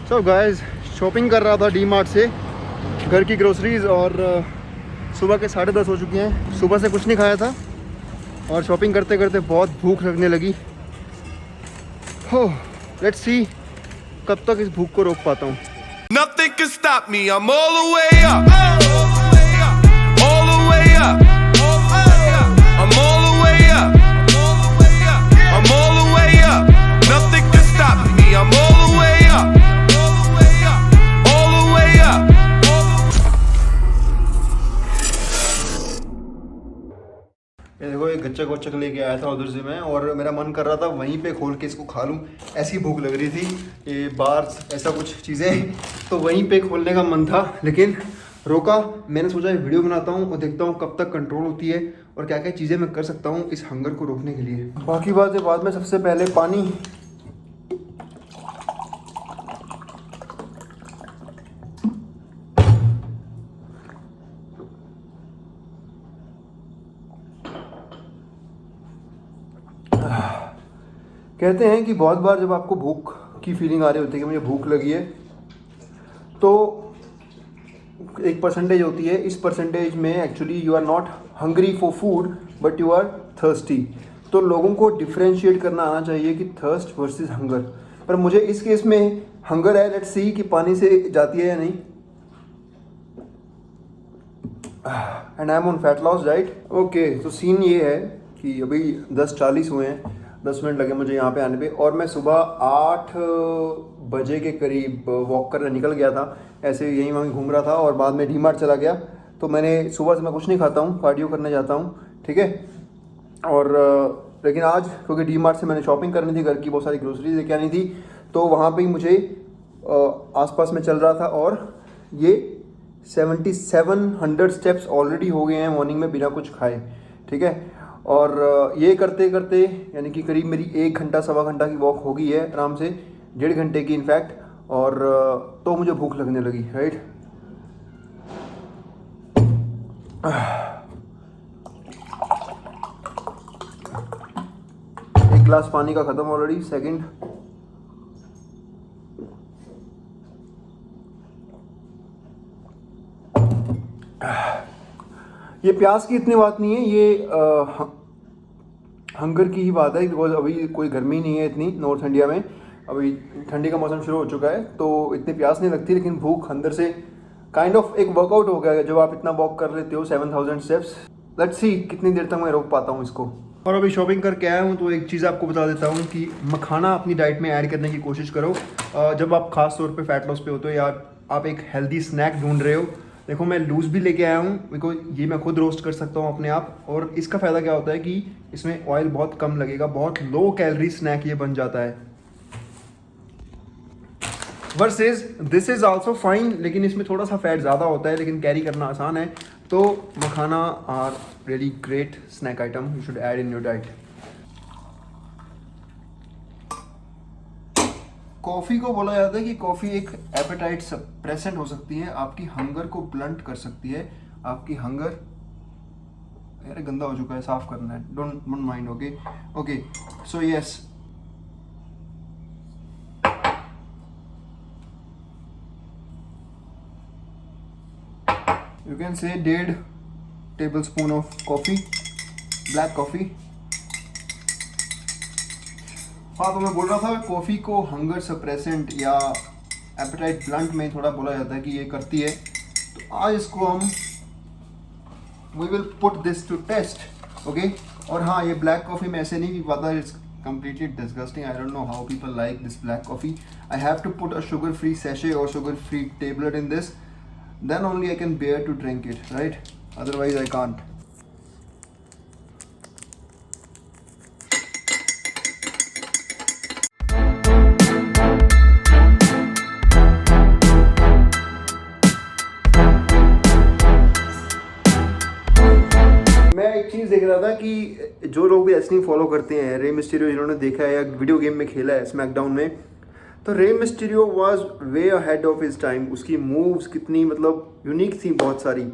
So guys, shopping कर रहा था डी मार्ट से घर की ग्रोसरीज और सुबह के 10:30 हो चुके हैं। सुबह से कुछ नहीं खाया था और शॉपिंग करते करते बहुत भूख लगने लगी। हो लेट्स सी कब तक इस भूख को रोक पाता हूँ। Nothing can stop me. I'm all the way up. All the way up. I'm all the way up. I'm all the way up. Nothing can stop me. I'm all the way up. All the way up. ये देखो, एक गच्चा गोच्चक लेके आया था उधर से मैं, और मेरा मन कर रहा था वहीं पे खोल के इसको खा लूँ। ऐसी भूख लग रही थी, ये बार्स ऐसा कुछ चीज़ें, तो वहीं पे खोलने का मन था लेकिन रोका। मैंने सोचा वीडियो बनाता हूँ और देखता हूँ कब तक कंट्रोल होती है और क्या क्या चीज़ें मैं कर सकता हूँ इस हंगर को रोकने के लिए। बाकी बातें बाद में, सबसे पहले पानी। कहते हैं कि बहुत बार जब आपको भूख की फीलिंग आ रही होती है कि मुझे भूख लगी है, तो एक परसेंटेज होती है, इस परसेंटेज में actually you are not hungry for food but you are thirsty. तो लोगों को डिफ्रेंशिएट करना आना चाहिए कि थर्स्ट वर्सेस हंगर। पर मुझे इस केस में हंगर है, लेट्स सी कि पानी से जाती है या नहीं। And I am on fat loss diet. Okay, तो सीन ये है कि अभी 10:40 हुए हैं, 10 मिनट लगे मुझे यहाँ पे आने पे, और मैं सुबह 8 बजे के करीब वॉक करने निकल गया था। ऐसे यहीं वहीं घूम रहा था और बाद में डी मार्ट चला गया। तो मैंने सुबह से मैं कुछ नहीं खाता हूँ, कार्डियो करने जाता हूँ, ठीक है। और लेकिन आज क्योंकि डी मार्ट से मैंने शॉपिंग करनी थी, घर की बहुत सारी ग्रोसरीज लेके आनी थी, तो वहाँ पर ही मुझे आसपास में चल रहा था और ये 7700 स्टेप्स ऑलरेडी हो गए हैं मॉर्निंग में बिना कुछ खाए, ठीक है। और ये करते करते यानी कि करीब मेरी 1 घंटा सवा घंटा की वॉक हो गई है आराम से, 1.5 घंटे की इनफैक्ट। और तो मुझे भूख लगने लगी, राइट। एक गिलास पानी का ख़त्म ऑलरेडी, सेकंड। ये प्यास की इतनी बात नहीं है, ये हंगर की ही बात है, बिकॉज अभी कोई गर्मी नहीं है इतनी नॉर्थ इंडिया में। अभी ठंडी का मौसम शुरू हो चुका है तो इतनी प्यास नहीं लगती, लेकिन भूख अंदर से काइंड ऑफ एक वर्कआउट हो गया है जब आप इतना वॉक कर लेते हो 7000 स्टेप्स। लेट्स सी कितनी देर तक मैं रोक पाता हूँ इसको। और अभी शॉपिंग करके आया हूँ तो एक चीज़ आपको बता देता हूँ कि मखाना अपनी डाइट में ऐड करने की कोशिश करो जब आप खास तौर पे फैट लॉस पे होते हो या आप एक हेल्दी स्नैक ढूंढ रहे हो। देखो, मैं लूज़ भी लेके आया हूँ, बिकॉज ये मैं खुद रोस्ट कर सकता हूँ अपने आप, और इसका फ़ायदा क्या होता है कि इसमें ऑयल बहुत कम लगेगा, बहुत लो कैलोरी स्नैक ये बन जाता है। Versus this is also fine, लेकिन इसमें थोड़ा सा फैट ज़्यादा होता है, लेकिन कैरी करना आसान है। तो makhana are really great snack item, you should add in your diet. Coffee को बोला जाता है कि कॉफ़ी एक एपेटाइट सप्रेसेंट हो सकती है, आपकी हंगर को ब्लंट कर सकती है। आपकी हंगर, यार गंदा हो चुका है, साफ करना है, don't mind. Okay okay, so yes, you can say 1.5 tablespoon of coffee, black coffee. हाँ, तो मैं बोल रहा था कॉफ़ी को हंगर सप्रेसेंट या एपेटाइट ब्लंट में थोड़ा बोला जाता है कि ये करती है। तो आज इसको हम we will put this to test, okay. और हाँ, ये ब्लैक कॉफ़ी मैं ऐसे नहीं पी पाता, it's completely disgusting. I don't know how people like this black coffee. I have to put a sugar-free sachet or sugar-free tablet in this. Then only I can bear to drink it, right? Otherwise I can't. चीज़ देख रहा था कि जो लोग भी wrestling follow करते हैं, Rey Mysterio जिन्होंने देखा है या वीडियो गेम में खेला है स्मैकडाउन में, तो Rey Mysterio was way ahead of his time. उसकी मूव्स कितनी मतलब यूनिक थी बहुत सारी,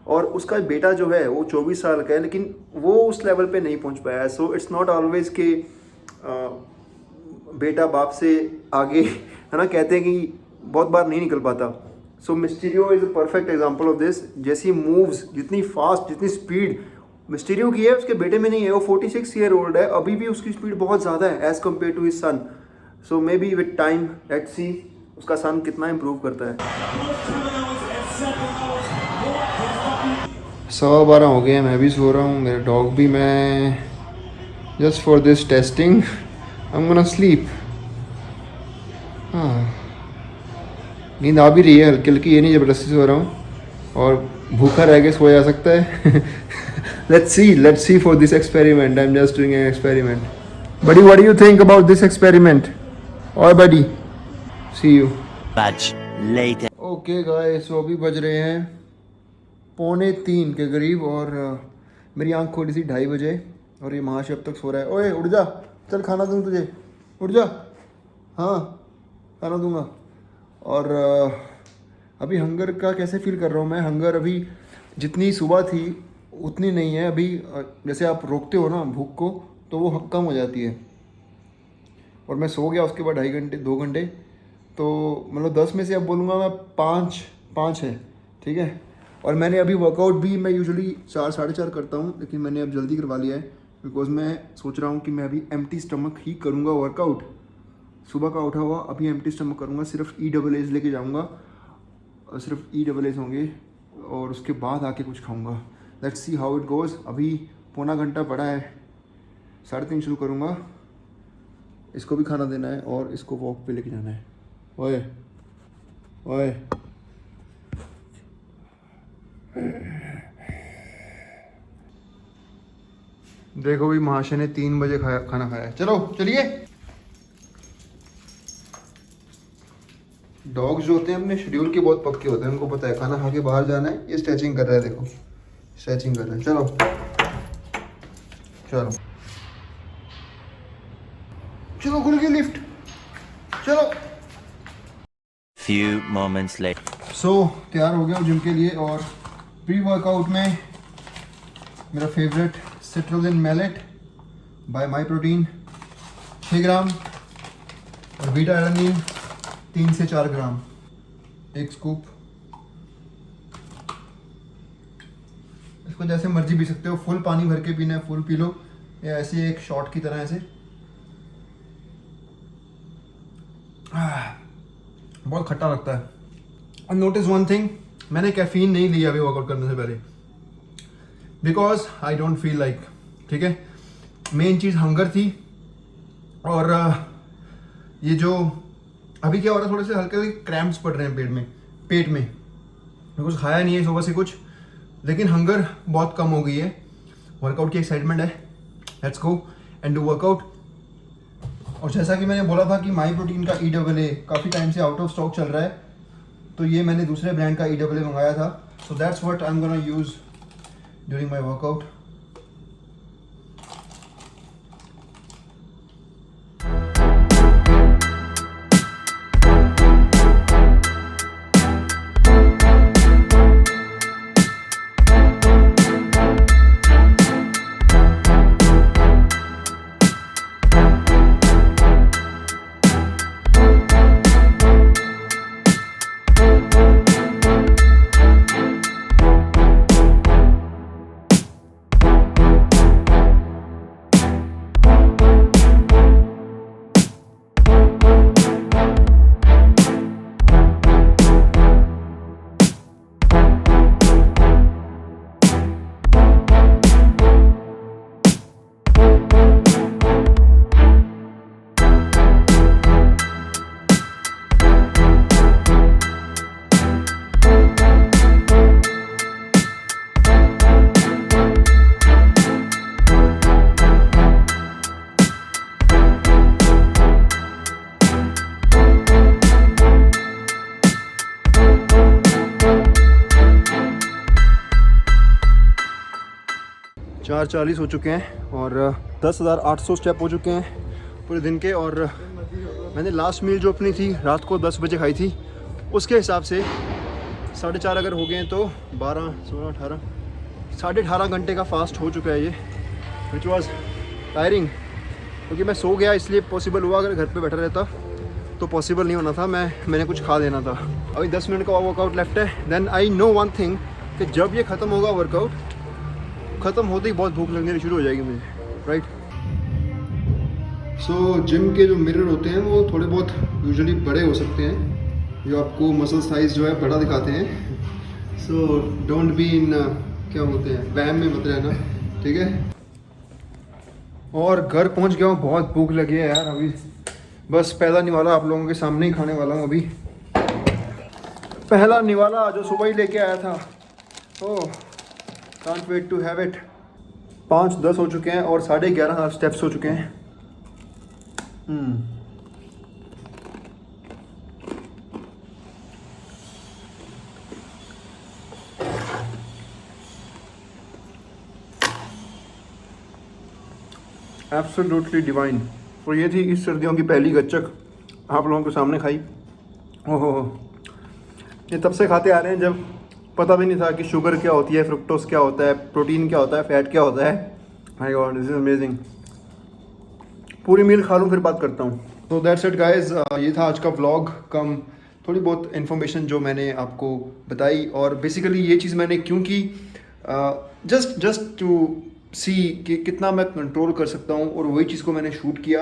और उसका बेटा जो है वो 24 साल का है, लेकिन वो उस लेवल पे नहीं पहुंच पाया है। सो इट्स नॉट ऑलवेज के बेटा बाप से आगे, है ना। कहते हैं कि बहुत बार नहीं निकल पाता। So Mysterio is a perfect example of this. जैसी मूव्स, जितनी फास्ट, जितनी स्पीड मिस्टीरियो की है, उसके बेटे में नहीं है। वो 46 ईयर ओल्ड है, अभी भी उसकी स्पीड बहुत ज़्यादा है as compare to his son. So maybe with time let's see उसका सन कितना इम्प्रूव करता है। 12:15 हो गए हैं, मैं भी सो रहा हूँ, मेरा डॉग भी। मैं just for this testing I am gonna sleep. हाँ, नींद आ भी रही है हल्की हल्की, ये नहीं ज़बरदस्ती सो रहा हूँ, और भूखा रह के सोया जा सकता है। let's see for this experiment. I'm just doing an experiment. Buddy, what do you think about this experiment? Or buddy, see you. Much later. Okay guys, so अभी बज रहे हैं 2:45 के करीब, और मेरी आंख खोली थी 2:30 बजे, और ये महाशय अब तक सो रहा है। ओए उठ जा, चल खाना दूँ तुझे, उठ जा। हाँ, खाना दूँगा। और अभी हंगर का कैसे फील कर रहा हूँ मैं। हंगर अभी जितनी सुबह थी उतनी नहीं है अभी। जैसे आप रोकते हो ना भूख को, तो वो कम हो जाती है। और मैं सो गया उसके बाद 2.5 घंटे 2 घंटे, तो मतलब 10 में से अब बोलूँगा मैं 5 है, ठीक है। और मैंने अभी वर्कआउट भी, मैं यूजुअली 4 साढ़े 4 करता हूँ, लेकिन मैंने अब जल्दी करवा लिया है, बिकॉज मैं सोच रहा हूँ कि मैं अभी एम्प्टी स्टमक ही करूँगा वर्कआउट। सुबह का उठा हुआ अभी एम्प्टी स्टमक करूँगा, सिर्फ EAAs लेके जाऊँगा, और सिर्फ EAAs होंगे, और उसके बाद आके कुछ खाऊँगा। Let's see how it goes. अभी 1.25 घंटा पड़ा है, 3:30 शुरू करूँगा। इसको भी खाना देना है और इसको वॉक पे लेके जाना है। ओए ओए, देखो भी महाशय ने 3 बजे खाना खाया है। चलो चलिए। डॉग्स जो होते हैं अपने शेड्यूल के बहुत पक्के होते हैं, उनको पता है खाना खा के बाहर जाना है। ये स्ट्रेचिंग कर रहा है, देखो स्ट्रेचिंग कर रहा है। चलो चलो चलो, खुल गई लिफ्ट, चलो। Few moments later. सो तैयार हो गया जिम के लिए, और प्री वर्कआउट में मेरा favourite citrulline malate by my protein 6 gram, और बीटा एलानिन 3 से 4 ग्राम, 1 स्कूप। इसको जैसे मर्जी पी सकते हो, फुल पानी भर के पीना है, फुल पी लो, या ऐसे एक शॉट की तरह ऐसे। बहुत खट्टा लगता है। और नोटिस वन थिंग, मैंने कैफीन नहीं लिया अभी वर्कआउट करने से पहले, because I don't feel like, ठीक है। मेन चीज़ हंगर थी, और ये जो अभी क्या हो रहा है, थोड़े से हल्के हल्के क्रैम्प्स पड़ रहे हैं पेट में। मैं कुछ खाया नहीं है सुबह से कुछ, लेकिन हंगर बहुत कम हो गई है। वर्कआउट की एक्साइटमेंट है, let's go and do workout. और जैसा कि मैंने बोला था कि माई प्रोटीन का EAA काफ़ी टाइम से आउट ऑफ स्टॉक चल रहा है, तो ये मैंने दूसरे ब्रांड का EAA मंगाया था। So that's what I am gonna use during my workout. चार 40 हो चुके हैं, और 10,800 स्टेप हो चुके हैं पूरे दिन के। और मैंने लास्ट मील जो अपनी थी रात को 10 बजे खाई थी, उसके हिसाब से 4:30 अगर हो गए हैं तो 12, 16, 18, 18.5 घंटे का फास्ट हो चुका है ये, विच वॉज टायरिंग। क्योंकि मैं सो गया इसलिए पॉसिबल हुआ, अगर घर पे बैठा रहता तो पॉसिबल नहीं होना था, मैंने कुछ खा लेना था। अभी 10 मिनट का वर्कआउट लेफ्ट है। Then I know one thing कि जब ये ख़त्म होगा वर्कआउट, ख़त्म होते ही बहुत भूख लगने शुरू हो जाएगी मुझे, राइट। सो जिम के जो मिरर होते हैं वो थोड़े बहुत यूजुअली बड़े हो सकते हैं, जो आपको मसल साइज़ जो है बड़ा दिखाते हैं। सो डोंट बी इन क्या बोलते हैं, वहम में मत रहना, ठीक है। और घर पहुंच गया हूँ, बहुत भूख लगी है यार। अभी बस पहला निवाला आप लोगों के सामने ही खाने वाला हूँ। अभी पहला निवाला जो सुबह ही लेके आया था। Oh can't wait to have it. 5:10 हो चुके हैं और 11,500 स्टेप्स हो चुके हैं। Absolutely divine. और ये थी इस सर्दियों की पहली गच्चक, आप लोगों के सामने खाई। ओहो, ये तब से खाते आ रहे हैं जब पता भी नहीं था कि शुगर क्या होती है, फ्रुक्टोज क्या होता है, प्रोटीन क्या होता है, फैट क्या होता है। My God, this is amazing. पूरी मील खा लूँ फिर बात करता हूँ। तो दैट्स इट गाइस, ये था आज का व्लॉग, कम थोड़ी बहुत इन्फॉर्मेशन जो मैंने आपको बताई। और बेसिकली ये चीज़ मैंने क्यों की, जस्ट टू सी कि कितना मैं कंट्रोल कर सकता हूँ, और वही चीज़ को मैंने शूट किया।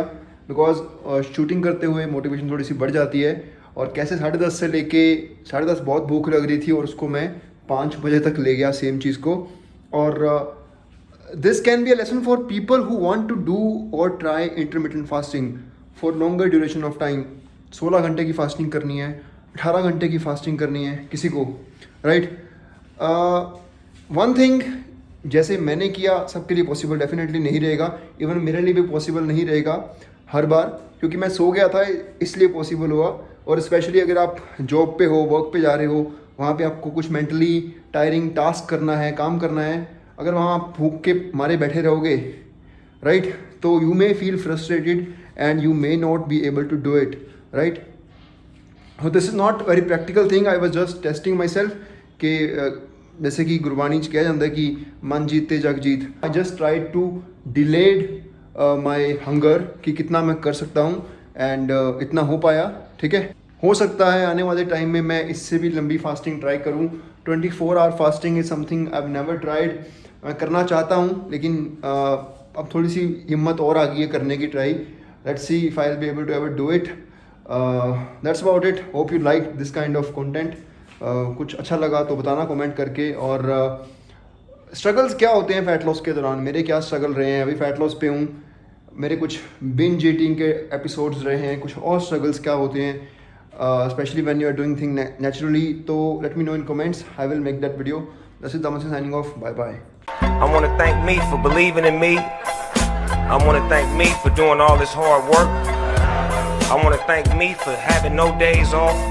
बिकॉज शूटिंग करते हुए मोटिवेशन थोड़ी सी बढ़ जाती है। और कैसे 10:30 से लेके 10:30 बहुत भूख लग रही थी और उसको मैं 5 बजे तक ले गया सेम चीज़ को। और this can be a lesson for people who want to do और try intermittent fasting for longer duration of time. 16 घंटे की फास्टिंग करनी है, 18 घंटे की फास्टिंग करनी है किसी को, राइट। वन थिंग, जैसे मैंने किया सबके लिए पॉसिबल डेफिनेटली नहीं रहेगा। इवन मेरे लिए भी पॉसिबल नहीं रहेगा हर बार, क्योंकि मैं सो गया था इसलिए पॉसिबल हुआ। और स्पेशली अगर आप जॉब पे हो, वर्क पे जा रहे हो, वहाँ पे आपको कुछ मेंटली टायरिंग टास्क करना है, काम करना है। अगर वहाँ आप भूख के मारे बैठे रहोगे, राइट, तो you may feel frustrated and you may not be able to do it, right. This is not very practical thing, I was just testing myself कि जैसे कि गुरबानी च कहा जाता है कि मन जीते जग जीत। I just try to delayed my hunger कि कितना मैं कर सकता हूँ, एंड इतना हो पाया, ठीक है। हो सकता है आने वाले टाइम में मैं इससे भी लंबी फास्टिंग ट्राई करूँ। 24 hour fasting is something I have never tried. मैं करना चाहता हूँ, लेकिन अब थोड़ी सी हिम्मत और आ गई है करने की try. Let's see if I will be able to ever do it. That's about it. Hope you like this kind of content. कुछ अच्छा लगा तो बताना कमेंट करके। और स्ट्रगल्स क्या होते हैं फैट लॉस के दौरान, मेरे क्या स्ट्रगल रहे हैं। अभी फैट लॉस पे हूँ, मेरे कुछ बिंज ईटिंग के एपिसोड्स रहे हैं, कुछ और स्ट्रगल्स क्या होते हैं, specially when you are doing thing naturally. तो let me know in comments, I will make that video. This is Daman signing off, bye bye. I want to thank me for believing in me. I want to thank me for doing all this hard work. I want to thank me for having no days off.